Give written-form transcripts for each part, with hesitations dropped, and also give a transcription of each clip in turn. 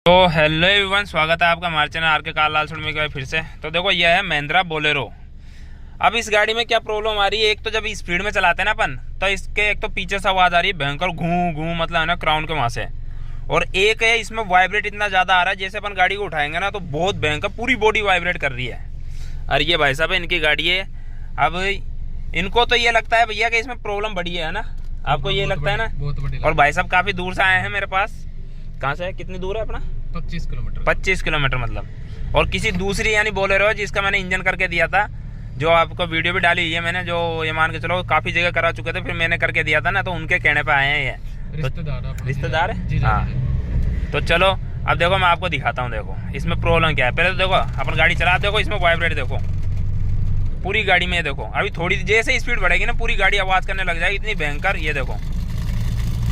तो hello everyone, स्वागत है आपका हमारे चैनल आर के कार लाल में फिर से। तो देखो यह है महिंद्रा बोलेरो। अब इस गाड़ी में क्या प्रॉब्लम आ रही है, एक तो जब स्पीड में चलाते हैं ना अपन, तो इसके एक तो पीछे से आवाज़ आ रही है भयंकर घूं घूं, मतलब है ना क्राउन के वहाँ से। और एक है इसमें वाइब्रेट इतना ज़्यादा आ रहा है, जैसे अपन गाड़ी को उठाएंगे ना तो बहुत भयंकर पूरी बॉडी वाइब्रेट कर रही है। और ये भाई साहब इनकी गाड़ी है। अब इनको तो ये लगता है भैया कि इसमें प्रॉब्लम बड़ी है ना, आपको ये लगता है ना। बहुत बड़ी। और भाई साहब काफ़ी दूर से आए हैं मेरे पास। कहाँ से है, कितनी दूर है अपना? 25 किलोमीटर। 25 किलोमीटर मतलब। और किसी दूसरी यानी बोलेरो जिसका मैंने इंजन करके दिया था, जो आपको वीडियो भी डाली है मैंने, जो ये मान के चलो काफ़ी जगह करा चुके थे, फिर मैंने करके दिया था ना, तो उनके कहने पे आए हैं ये। रिश्तेदार है। हाँ, तो चलो अब देखो मैं आपको दिखाता हूँ। देखो इसमें प्रॉब्लम क्या है। पहले तो देखो अपन गाड़ी चला, देखो इसमें वाइब्रेट देखो पूरी गाड़ी में। देखो अभी थोड़ी जैसे स्पीड बढ़ेगी ना पूरी गाड़ी आवाज़ करने लग जाएगी, इतनी भयंकर। ये देखो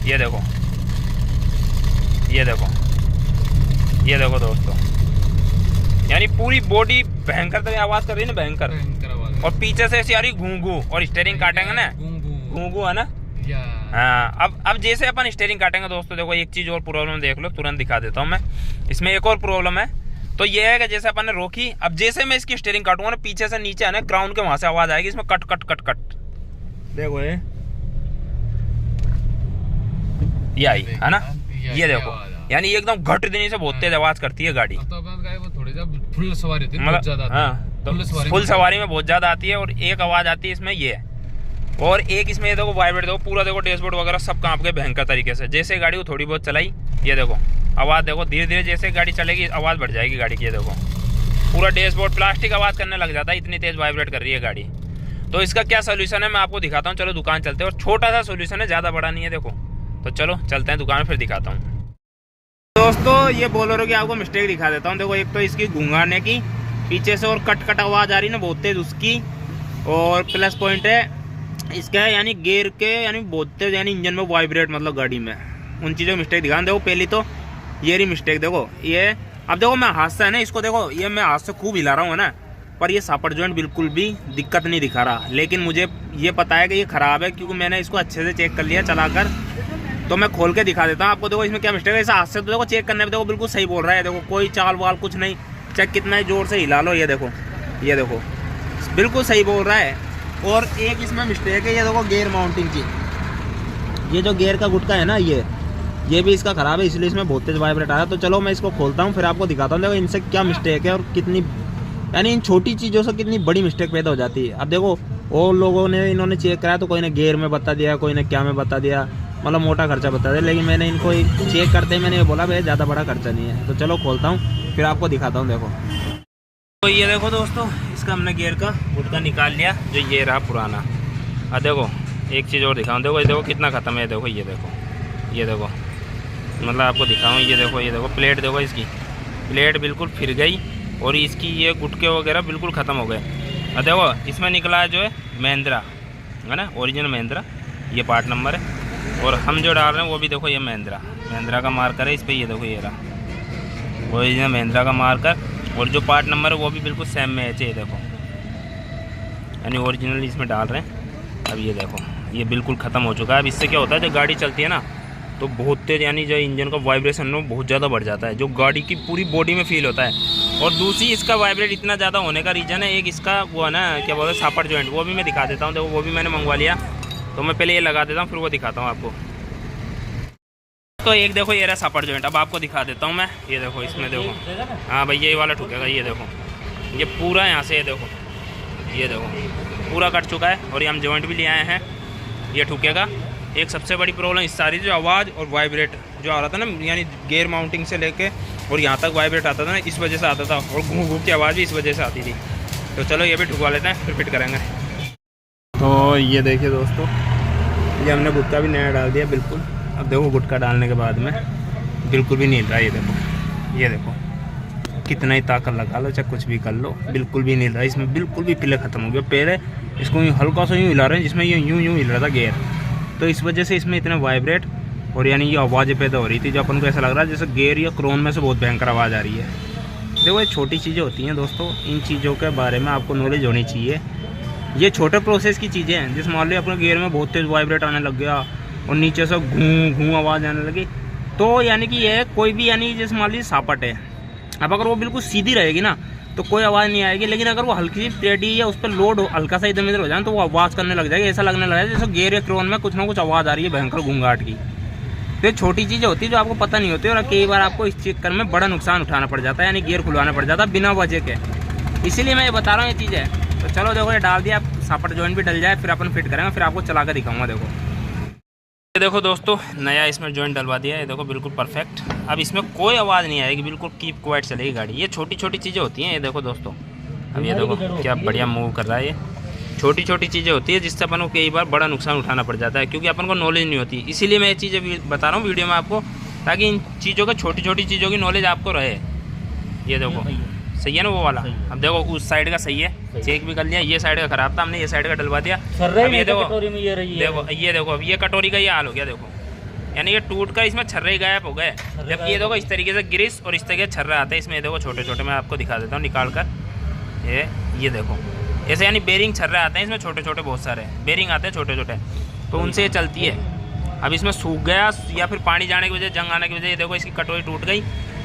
ये देखो ये देखो ये देखो दोस्तों, यानी पूरी बॉडी भयंकर तरह आवाज़ कर रही है ना, भयंकर। और पीछे से ऐसी आ रही घूं घूं। और स्टीयरिंग काटेंगे ना, घूं घूं है ना। हाँ, अब जैसे अपन स्टीयरिंग काटेंगे दोस्तों, देखो एक चीज़ और प्रॉब्लम देख लो, तुरंत दिखा देता हूँ मैं। इसमें एक और प्रॉब्लम है, तो ये है कि जैसे अपन ने रोकी, अब जैसे मैं इसकी स्टीयरिंग काटूंगा ना, पीछे से नीचे है ना क्राउन के वहाँ से आवाज़ आएगी इसमें कट कट कट कट। देखो ये आई है ना, ये देखो, यानी एकदम घट देने से बहुत तेज आवाज करती है गाड़ी। तो वो थोड़ी फुल सवारी होती है, मतलब ज्यादा। हाँ, तो फुल सवारी में बहुत ज्यादा आती है। और एक आवाज आती है इसमें ये, और एक इसमें ये देखो वाइब्रेट देखो पूरा, देखो डैशबोर्ड वगैरह सब कांप के भयंकर तरीके से। जैसे गाड़ी को थोड़ी बहुत चलाई, ये देखो आवाज़ देखो धीरे धीरे जैसे गाड़ी चलेगी आवाज़ बढ़ जाएगी गाड़ी की। ये देखो पूरा डैशबोर्ड प्लास्टिक आवाज़ करने लग जाता है, इतनी तेज वाइब्रेट कर रही है गाड़ी। तो इसका क्या सोल्यूशन है मैं आपको दिखाता हूँ। चलो दुकान चलते हैं, और छोटा सा सोल्यूशन है, ज़्यादा बड़ा नहीं है। देखो तो चलो चलते हैं दुकान में, फिर दिखाता हूँ। दोस्तों ये बोलेरो की आपको मिस्टेक दिखा देता हूँ। देखो एक तो इसकी घुंघाने की पीछे से और कट कट आवाज़ आ रही ना बहुत तेज उसकी। और प्लस पॉइंट है इसका यानी गियर के, यानी बहुत तेज, यानी इंजन में वाइब्रेट, मतलब गाड़ी में उन चीज़ों की मिस्टेक दिखा। देखो पहली तो ये रही मिस्टेक। देखो ये, अब देखो मैं हाथ से है ना इसको, देखो ये मैं हाथ से खूब हिला रहा हूँ ना, पर ये सापर जॉइंट बिल्कुल भी दिक्कत नहीं दिखा रहा। लेकिन मुझे ये पता है कि ये ख़राब है, क्योंकि मैंने इसको अच्छे से चेक कर लिया चलाकर। तो मैं खोल के दिखा देता हूँ आपको। देखो इसमें क्या मिस्टेक है, इस हाथ से तो देखो चेक करने में देखो बिल्कुल सही बोल रहा है। देखो कोई चाल वाल कुछ नहीं, चेक कितना ही जोर से हिला लो, ये देखो बिल्कुल सही बोल रहा है। और एक इसमें मिस्टेक है, ये देखो गियर माउंटिंग की, ये जो गियर का गुटका है ना, ये भी इसका ख़राब है, इसलिए इसमें बहुत तेज वाइब्रेट आ रहा है। तो चलो मैं इसको खोलता हूँ, फिर आपको दिखाता हूँ। देखो इनसे क्या मिस्टेक है और कितनी, यानी इन छोटी चीज़ों से कितनी बड़ी मिस्टेक पैदा हो जाती है। अब देखो और लोगों ने इन्होंने चेक कराया, तो कोई ने गियर में बता दिया, कोई ने क्या में बता दिया, मतलब मोटा खर्चा बता दिया। लेकिन मैंने इनको चेक करते ही मैंने ये बोला भाई ज़्यादा बड़ा खर्चा नहीं है। तो चलो खोलता हूँ, फिर आपको दिखाता हूँ। देखो तो ये देखो दोस्तों, इसका हमने गियर का गुटका निकाल लिया, जो ये रहा पुराना। अब देखो एक चीज़ और दिखाऊँ। देखो ये देखो कितना ख़त्म है। देखो ये देखो मतलब आपको दिखाऊँ। ये देखो प्लेट, देखो इसकी प्लेट बिल्कुल फिर गई, और इसकी ये गुटके वगैरह बिल्कुल ख़त्म हो गए। अब देखो इसमें निकला है जो है महिंद्रा है ना, ओरिजिनल महिंद्रा, ये पार्ट नंबर है। और हम जो डाल रहे हैं वो भी देखो ये महिंद्रा का मार्कर है इस पर। ये देखो ये रहा ओरिजिनल महिंद्रा का मार्कर, और जो पार्ट नंबर है वो भी बिल्कुल सेम मैच है। ये देखो यानी ओरिजिनल इसमें डाल रहे हैं। अब ये देखो ये बिल्कुल ख़त्म हो चुका है। अब इससे क्या होता है, जब गाड़ी चलती है ना तो बहुत तेज़, यानी जो इंजन का वाइब्रेशन है बहुत ज़्यादा बढ़ जाता है, जो गाड़ी की पूरी बॉडी में फील होता है। और दूसरी इसका वाइब्रेट इतना ज़्यादा होने का रीज़न है, एक इसका वो है ना क्या बोलते हैं सापर जॉइंट, वो भी मैं दिखा देता हूँ। देखो वो भी मैंने मंगवा लिया, तो मैं पहले ये लगा देता हूँ फिर वो दिखाता हूँ आपको। तो एक देखो ये रहा सापर जॉइंट, अब आपको दिखा देता हूँ मैं। ये देखो इसमें देखो, हाँ भाई ये वाला ठुकेगा। ये देखो ये पूरा यहाँ से, ये देखो पूरा कट चुका है, और ये हम जॉइंट भी ले आए हैं, ये ठुकेगा। एक सबसे बड़ी प्रॉब्लम इस सारी जो आवाज़ और वाइब्रेट जो आ रहा था ना, यानी गियर माउंटिंग से लेके और यहाँ तक वाइब्रेट आता था ना, इस वजह से आता था। और घूं घूं की आवाज़ भी इस वजह से आती थी। तो चलो ये भी ठुकवा लेते हैं, फिर फिट करेंगे। तो ये देखिए दोस्तों, ये हमने गुटका भी नया डाल दिया बिल्कुल। अब देखो गुटका डालने के बाद में बिल्कुल भी नहीं हिल रहा। ये देखो कितना ही ताकत लगा लो चाहे कुछ भी कर लो, बिल्कुल भी नहीं हिल रहा। इसमें बिल्कुल भी पिले ख़त्म हो गया। पहले इसको हल्का सा यूँ हिला रहे हैं, जिसमें ये यूँ हिल रहा था गियर, तो इस वजह से इसमें इतना वाइब्रेट और यानी ये आवाज़ें पैदा हो रही थी, जो अपन को ऐसा लग रहा है जैसे गियर या क्रोन में से बहुत भयंकर आवाज़ आ रही है। देखो ये छोटी चीज़ें होती हैं दोस्तों, इन चीज़ों के बारे में आपको नॉलेज होनी चाहिए। ये छोटे प्रोसेस की चीज़ें हैं, जिस मान लो अपने गियर में बहुत तेज़ वाइब्रेट आने लग गया और नीचे से घूं घूं आवाज़ आने लगी, तो यानी कि ये कोई भी यानी जैसे मान लीजिए सापट है, अब अगर वो बिल्कुल सीधी रहेगी ना तो कोई आवाज़ नहीं आएगी, लेकिन अगर वो हल्की सी टेढ़ी या उस पर लोड हल्का सा इधर उधर हो जाए तो वो आवाज़ करने लग जाएगी। ऐसा लगने लगा जैसे गियर या क्रोन में कुछ ना कुछ आवाज़ आ रही है भयंकर घूंघाट की। तो ये छोटी चीज़ें होती है जो आपको पता नहीं होती और कई बार आपको इस चक्कर में बड़ा नुकसान उठाना पड़ जाता है, यानी गियर खुलवाना पड़ जाता है बिना वजह के। इसीलिए मैं ये बता रहा हूँ ये चीज़ें। तो चलो देखो ये डाल दिया, सापट जॉइंट भी डल जाए फिर अपन फिट करेंगे, फिर आपको चला कर दिखाऊंगा। देखो ये देखो दोस्तों, नया इसमें जॉइंट डलवा दिया है, देखो बिल्कुल परफेक्ट। अब इसमें कोई आवाज़ नहीं आएगी, बिल्कुल कीप क्वाइट चलेगी गाड़ी। ये छोटी छोटी चीज़ें होती हैं, ये देखो दोस्तों। अब ये देखो क्या बढ़िया मूव कर रहा है। ये छोटी छोटी चीज़ें होती है जिससे अपन को कई बार बड़ा नुकसान उठाना पड़ जाता है, क्योंकि अपन को नॉलेज नहीं होती। इसीलिए मैं ये चीज़ें बता रहा हूँ वीडियो में आपको, ताकि इन चीज़ों का छोटी छोटी चीज़ों की नॉलेज आपको रहे। ये देखो सही है ना वो वाला। अब देखो उस साइड का सही है, चेक भी कर लिया। ये साइड का खराब था, हमने ये साइड का डलवा दिया। अब ये देखो ये देखो अब ये कटोरी का ये हाल हो गया। देखो यानी ये टूट कर इसमें छर्रे गायब हो गए। जबकि ये देखो इस तरीके से ग्रीस और इस तरीके से छर्रे आते हैं इसमें। देखो छोटे छोटे, मैं आपको दिखा देता हूँ निकाल कर। ये देखो ऐसे यानी बेरिंग छर्रे आते हैं इसमें, छोटे छोटे बहुत सारे बेरिंग आते हैं छोटे छोटे, तो उनसे ये चलती है। अब इसमें सूख गया या फिर पानी जाने की वजह, जंग आने की वजह, ये देखो इसकी कटोरी टूट गई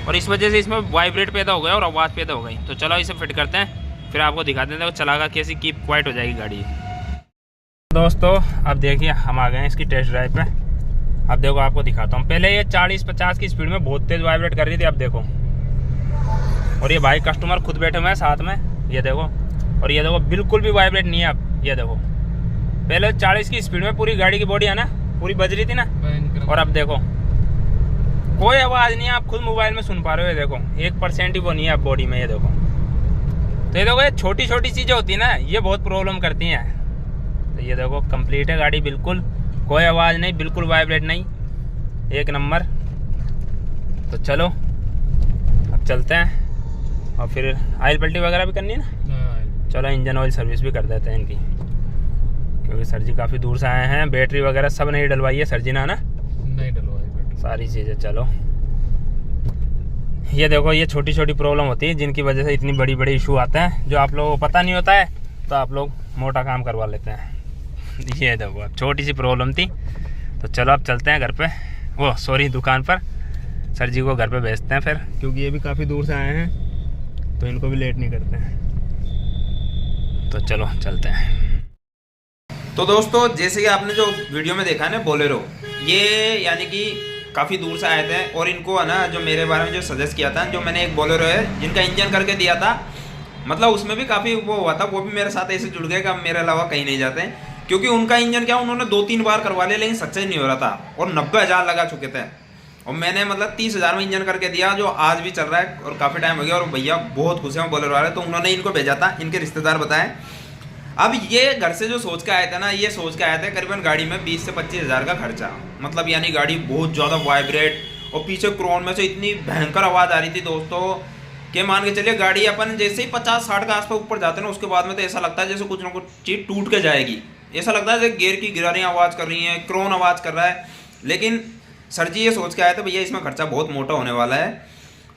और इस वजह से इसमें वाइब्रेट पैदा हो गया और आवाज़ पैदा हो गई। तो चलो इसे फिट करते हैं, फिर आपको दिखाते हैं देखो चलाकर कैसी कीप क्वाइट हो जाएगी गाड़ी। दोस्तों अब देखिए हम आ गए हैं इसकी टेस्ट ड्राइव पे। अब देखो आपको दिखाता हूँ। पहले ये 40-50 की स्पीड में बहुत तेज़ वाइब्रेट कर रही थी, अब देखो। और ये भाई कस्टमर खुद बैठे हुए हैं साथ में, ये देखो। और ये देखो बिल्कुल भी वाइब्रेट नहीं है अब। ये देखो पहले 40 की स्पीड में पूरी गाड़ी की बॉडी है ना पूरी बज रही थी ना, और अब देखो कोई आवाज़ नहीं है। आप खुद मोबाइल में सुन पा रहे हो। ये देखो 1% ही वो नहीं है अब बॉडी में। ये देखो, तो ये देखो ये छोटी छोटी चीज़ें होती है ना, ये बहुत प्रॉब्लम करती हैं। तो ये देखो कंप्लीट है गाड़ी, बिल्कुल कोई आवाज़ नहीं, बिल्कुल वाइब्रेट नहीं, एक नंबर। तो चलो अब चलते हैं और फिर ऑयल पल्टी वगैरह भी करनी है ना। चलो इंजन ऑयल सर्विस भी कर देते हैं इनकी, क्योंकि सर जी काफ़ी दूर से आए हैं। बैटरी वगैरह सब नहीं डलवाई है सर जी ने, ना नहीं डलवाई सारी चीज़ें। चलो ये देखो ये छोटी छोटी प्रॉब्लम होती है जिनकी वजह से इतनी बड़ी बड़ी इशू आते हैं, जो आप लोगों को पता नहीं होता है, तो आप लोग मोटा काम करवा लेते हैं। ये देखो अब छोटी सी प्रॉब्लम थी। तो चलो अब चलते हैं घर पे, वो सॉरी दुकान पर। सर जी को घर पे भेजते हैं फिर, क्योंकि ये भी काफ़ी दूर से आए हैं तो इनको भी लेट नहीं करते हैं। तो चलो चलते हैं। तो दोस्तों जैसे कि आपने जो वीडियो में देखा है ना बोलेरो, ये यानी कि काफ़ी दूर से आए थे और इनको है ना जो मेरे बारे में जो सजेस्ट किया था, जो मैंने एक बोलेरो है जिनका इंजन करके दिया था, मतलब उसमें भी काफ़ी वो हुआ था। वो भी मेरे साथ ऐसे जुड़ गए कि अब मेरे अलावा कहीं नहीं जाते हैं, क्योंकि उनका इंजन क्या उन्होंने 2-3 बार करवा लिया लेकिन सक्सेस नहीं हो रहा था और 90,000 लगा चुके थे। और मैंने मतलब 30,000 में इंजन करके दिया, जो आज भी चल रहा है और काफ़ी टाइम हो गया। और भैया बहुत खुश हैं बोलेरो वाले, तो उन्होंने इनको भेजा था, इनके रिश्तेदार बताएं। अब ये घर से जो सोच के आए थे ना, ये सोच के आए थे करीबन गाड़ी में 20 से 25,000 का खर्चा, मतलब यानी गाड़ी बहुत ज़्यादा वाइब्रेट और पीछे क्रोन में से इतनी भयंकर आवाज़ आ रही थी दोस्तों कि मान के चलिए गाड़ी अपन जैसे ही 50-60 का आसपास ऊपर जाते हैं ना, उसके बाद में तो ऐसा लगता है जैसे कुछ ना कुछ चीज़ टूट के जाएगी। ऐसा लगता है जैसे गियर की गिरारियाँ आवाज़ कर रही हैं, क्रोन आवाज़ कर रहा है। लेकिन सर जी ये सोच के आए थे भैया इसमें खर्चा बहुत मोटा होने वाला है।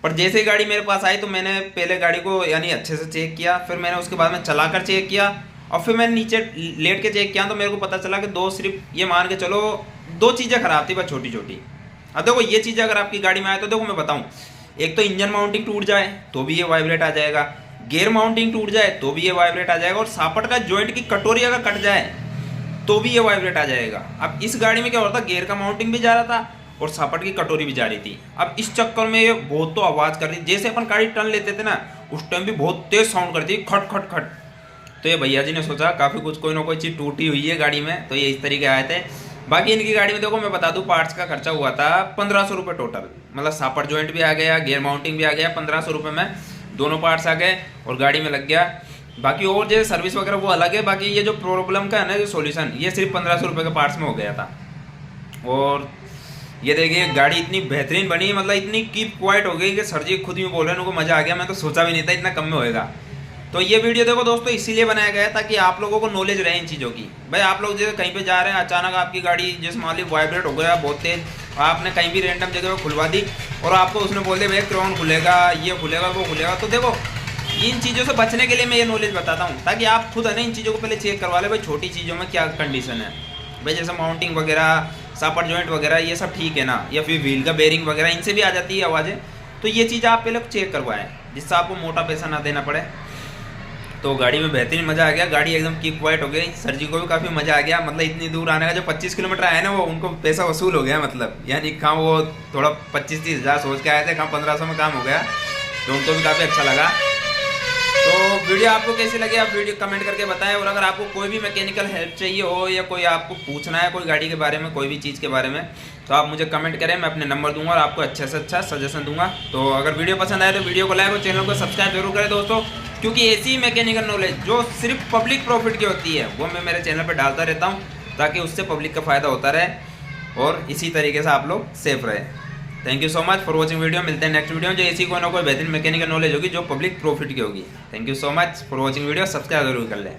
पर जैसे ही गाड़ी मेरे पास आई तो मैंने पहले गाड़ी को यानी अच्छे से चेक किया, फिर मैंने उसके बाद में चला कर चेक किया और फिर मैंने नीचे लेट के चेक किया, तो मेरे को पता चला कि सिर्फ ये मान के चलो 2 चीज़ें ख़राब थी बस छोटी छोटी। अब देखो ये चीज़ें अगर आपकी गाड़ी में आए तो देखो मैं बताऊँ, एक तो इंजन माउंटिंग टूट जाए तो भी ये वाइब्रेट आ जाएगा, गियर माउंटिंग टूट जाए तो भी ये वाइब्रेट आ जाएगा, और सापट का जॉइंट की कटोरी अगर कट जाए तो भी ये वाइब्रेट आ जाएगा। अब इस गाड़ी में क्या हो रहा था, गियर का माउंटिंग भी जा रहा था और सापट की कटोरी भी जा रही थी। अब इस चक्कर में ये बहुत तो आवाज़ कर रही थी, जैसे अपन गाड़ी टर्न लेते थे ना उस टाइम भी बहुत तेज साउंड करती है, खट खट खट। तो ये भैया जी ने सोचा काफ़ी कुछ कोई ना कोई चीज़ टूटी हुई है गाड़ी में, तो ये इस तरीके आए थे। बाकी इनकी गाड़ी में देखो मैं बता दूं पार्ट्स का खर्चा हुआ था 1500 रुपये टोटल, मतलब सापट जॉइंट भी आ गया, गियर माउंटिंग भी आ गया, 1500 रुपये में दोनों पार्ट्स आ गए और गाड़ी में लग गया। बाकी और जो सर्विस वगैरह वो अलग है, बाकी ये जो प्रॉब्लम का है ना जो सोल्यूशन, ये सिर्फ 1500 रुपये के पार्ट्स में हो गया था। और ये देखिए गाड़ी इतनी बेहतरीन बनी, मतलब इतनी कीप क्वाइट हो गई कि सर जी खुद ही बोल रहे हैं उनको मज़ा आ गया, मैं तो सोचा भी नहीं था इतना कम में होएगा। तो ये वीडियो देखो दोस्तों इसीलिए बनाया गया है ताकि आप लोगों को नॉलेज रहे इन चीज़ों की। भाई आप लोग जैसे कहीं पे जा रहे हैं, अचानक आपकी गाड़ी जैसे मान ली वाइब्रेट हो गया बहुत तेज, आपने कहीं भी रैंडम जगह पे खुलवा दी और आपको उसने बोल दिया भैया क्रोन खुलेगा, ये खुलेगा, वो खुलेगा। तो देखो इन चीज़ों से बचने के लिए मैं ये नॉलेज बताता हूँ ताकि आप खुद है ना इन चीज़ों को पहले चेक करवा ले, भाई छोटी चीज़ों में क्या कंडीशन है। भाई जैसे माउंटिंग वगैरह सापर जॉइंट वगैरह ये सब ठीक है ना, या फिर व्हील का बेरिंग वगैरह इनसे भी आ जाती है आवाज़ें। तो ये चीज़ आप पहले चेक करवाएं जिससे आपको मोटा पैसा ना देना पड़े। तो गाड़ी में बेहतरीन मज़ा आ गया, गाड़ी एकदम कीप क्वाइट हो गई। सर जी को भी काफ़ी मज़ा आ गया, मतलब इतनी दूर आने का जो 25 किलोमीटर आया ना वो उनको पैसा वसूल हो गया, मतलब यानी कहाँ वो थोड़ा 25-30 हज़ार सोच के आए थे, कहाँ 1500 में काम हो गया, तो उनको भी काफ़ी अच्छा लगा। तो वीडियो आपको कैसी लगी आप वीडियो कमेंट करके बताएं। और अगर आपको कोई भी मैकेनिकल हेल्प चाहिए हो या कोई आपको पूछना है कोई गाड़ी के बारे में, कोई भी चीज़ के बारे में, तो आप मुझे कमेंट करें, मैं अपने नंबर दूंगा और आपको अच्छे से अच्छा सजेशन दूंगा। तो अगर वीडियो पसंद आए तो वीडियो को लाइक और चैनल को सब्सक्राइब जरूर करें दोस्तों, क्योंकि ऐसी मैकेनिकल नॉलेज जो सिर्फ पब्लिक प्रॉफिट की होती है वो मैं मेरे चैनल पर डालता रहता हूँ, ताकि उससे पब्लिक का फ़ायदा होता रहे और इसी तरीके से आप लोग सेफ रहे। Thank you so much for watching video. मिलते हैं नेक्स्ट वीडियो में जो ऐसी कोई ना कोई बेहतरीन मैकेनिकल नॉलेज होगी जो पब्लिक प्रॉफिट की होगी। Thank you so much for watching video. Subscribe जरूर कर लें।